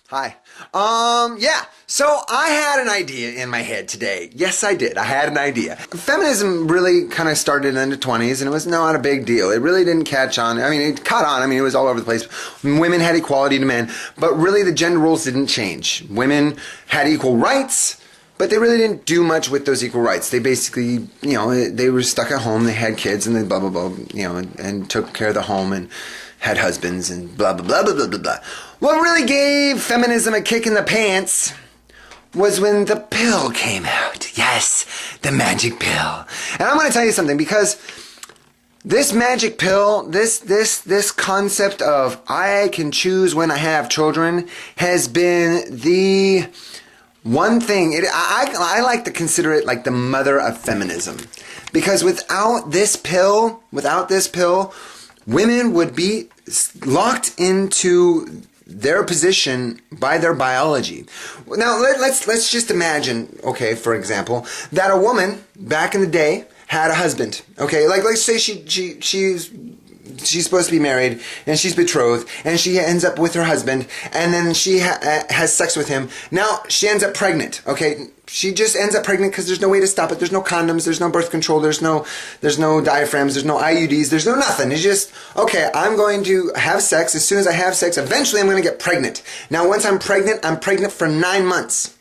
Hi. Yeah. So I had an idea in my head today. Yes, I did. I had an idea. Feminism really kind of started in the 20s, and it was not a big deal. It really didn't catch on. I mean, it caught on. I mean, it was all over the place. Women had equality to men, but really the gender roles didn't change. Women had equal rights, but they really didn't do much with those equal rights. They basically, they were stuck at home. They had kids, and they blah, blah, blah, and took care of the home and had husbands and blah, blah, blah, blah, blah, blah, blah. What really gave feminism a kick in the pants was when the pill came out. Yes, the magic pill. And I'm going to tell you something, because this magic pill, this concept of I can choose when I have children has been the one thing. I like to consider it like the mother of feminism, because without this pill, women would be locked into their position by their biology. Now, let's just imagine, okay, for example, that a woman back in the day had a husband. Okay, like let's say she's supposed to be married and she's betrothed and she ends up with her husband, and then she has sex with him. Now she ends up pregnant. Okay, she just ends up pregnant because there's no way to stop it. There's no condoms, there's no birth control, there's no diaphragms, there's no IUDs, there's no nothing. It's just, okay, I'm going to have sex. As soon as I have sex, eventually I'm going to get pregnant. Now once I'm pregnant for 9 months,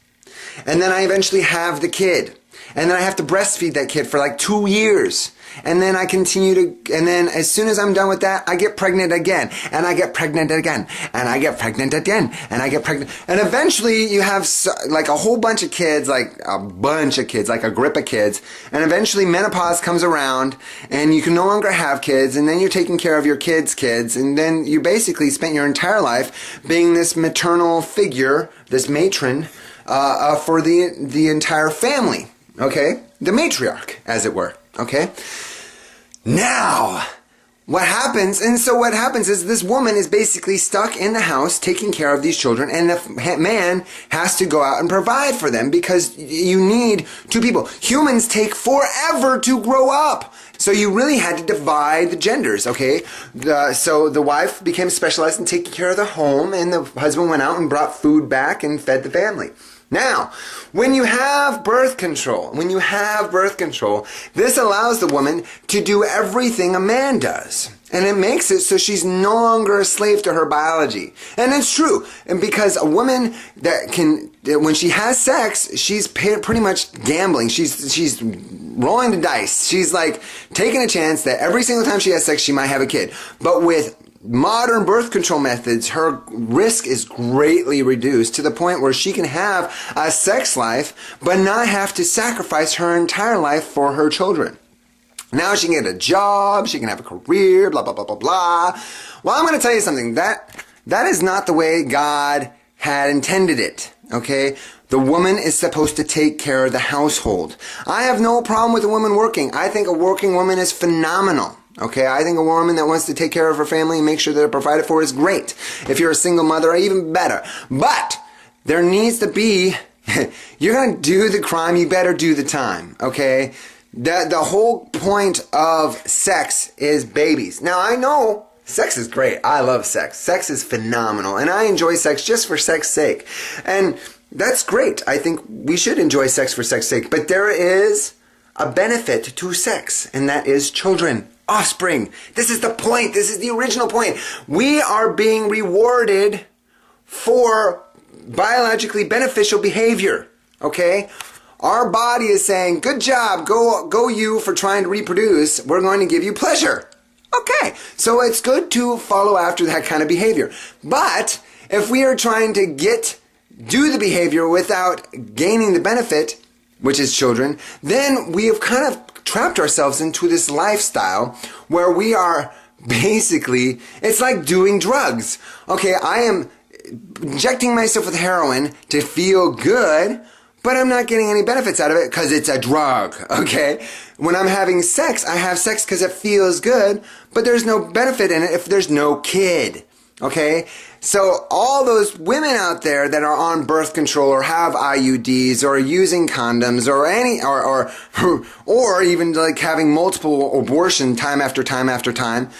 and then I eventually have the kid, and then I have to breastfeed that kid for like 2 years. And then I continue to, and then as soon as I'm done with that, I get pregnant again, and I get pregnant again, and I get pregnant again, and I get pregnant. And eventually you have like a whole bunch of kids, like a grip of kids. And eventually menopause comes around and you can no longer have kids. And then you're taking care of your kids' kids. And then you basically spent your entire life being this maternal figure, this matron, for the entire family. Okay? The matriarch, as it were. Okay? Now, what happens is this woman is basically stuck in the house taking care of these children, and the man has to go out and provide for them, because you need two people. Humans take forever to grow up. So you really had to divide the genders, okay? So the wife became specialized in taking care of the home, and the husband went out and brought food back and fed the family. Now, when you have birth control, this allows the woman to do everything a man does. And it makes it so she's no longer a slave to her biology. And it's true. And because a woman when she has sex, she's pretty much gambling. She's rolling the dice. She's like taking a chance that every single time she has sex, she might have a kid. But with modern birth control methods, her risk is greatly reduced to the point where she can have a sex life but not have to sacrifice her entire life for her children. Now she can get a job, she can have a career, blah, blah, blah, blah, blah. Well, I'm going to tell you something. That is not the way God had intended it, okay? The woman is supposed to take care of the household. I have no problem with a woman working. I think a working woman is phenomenal. Okay, I think a woman that wants to take care of her family and make sure that they're provided for is great. If you're a single mother, even better. But there needs to be, you're going to do the crime, you better do the time. Okay? The whole point of sex is babies. Now, I know sex is great. I love sex. Sex is phenomenal. And I enjoy sex just for sex's sake. And that's great. I think we should enjoy sex for sex's sake. But there is a benefit to sex, and that is children. Offspring. This is the point. This is the original point. We are being rewarded for biologically beneficial behavior. Okay? Our body is saying, good job, go you for trying to reproduce. We're going to give you pleasure. Okay. So it's good to follow after that kind of behavior. But if we are trying to do the behavior without gaining the benefit, which is children, then we have kind of trapped ourselves into this lifestyle where we are basically, it's like doing drugs. Okay, I am injecting myself with heroin to feel good, but I'm not getting any benefits out of it because it's a drug, okay? When I'm having sex, I have sex because it feels good, but there's no benefit in it if there's no kid. Okay? So all those women out there that are on birth control or have IUDs or using condoms or even like having multiple abortion time after time after time,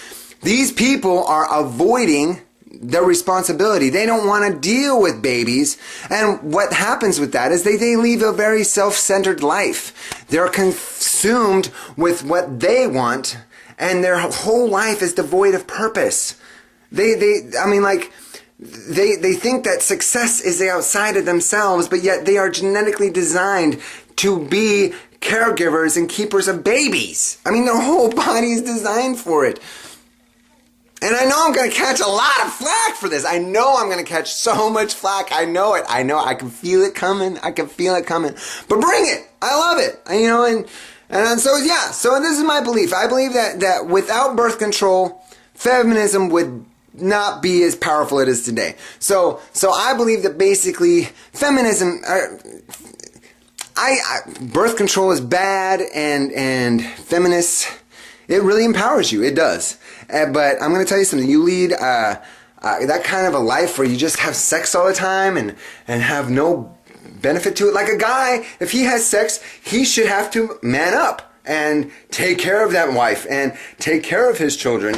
these people are avoiding their responsibility. They don't want to deal with babies. And what happens with that is they leave a very self-centered life. They're consumed with what they want, and their whole life is devoid of purpose. They think that success is outside of themselves, but yet they are genetically designed to be caregivers and keepers of babies. I mean, their whole body is designed for it. And I know I'm going to catch a lot of flack for this. I know I'm going to catch so much flack. I know it. I know. I can feel it coming. I can feel it coming. But bring it. I love it. And so, yeah. So this is my belief. I believe that without birth control, feminism would not be as powerful as it is today. So I believe that basically feminism, birth control is bad, and feminists, it really empowers you. It does. But I'm going to tell you something. You lead that kind of a life where you just have sex all the time and have no benefit to it. Like a guy, if he has sex, he should have to man up and take care of that wife and take care of his children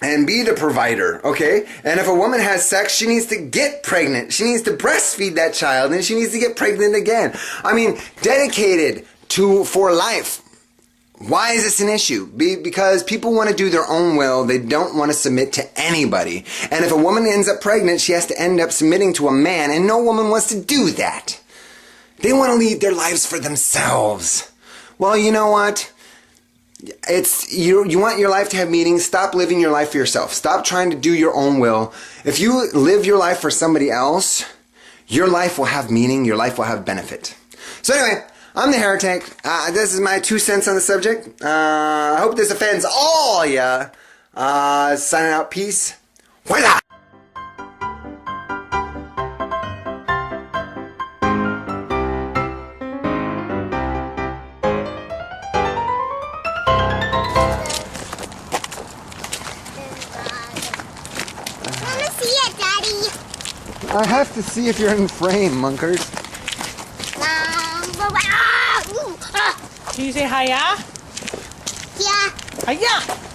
and be the provider, okay? And if a woman has sex, she needs to get pregnant. She needs to breastfeed that child, and she needs to get pregnant again. I mean, dedicated for life. Why is this an issue? Because people want to do their own will. They don't want to submit to anybody. And if a woman ends up pregnant, she has to end up submitting to a man, and no woman wants to do that. They want to lead their lives for themselves. Well, you know what? You want your life to have meaning. Stop living your life for yourself. Stop trying to do your own will. If you live your life for somebody else, your life will have meaning. Your life will have benefit. So anyway, I'm the Heretic. This is my 2 cents on the subject. I hope this offends all ya. Signing out. Peace. Voila! I have to see if you're in frame, Monkers. Can you say hiya? Yeah. Hiya!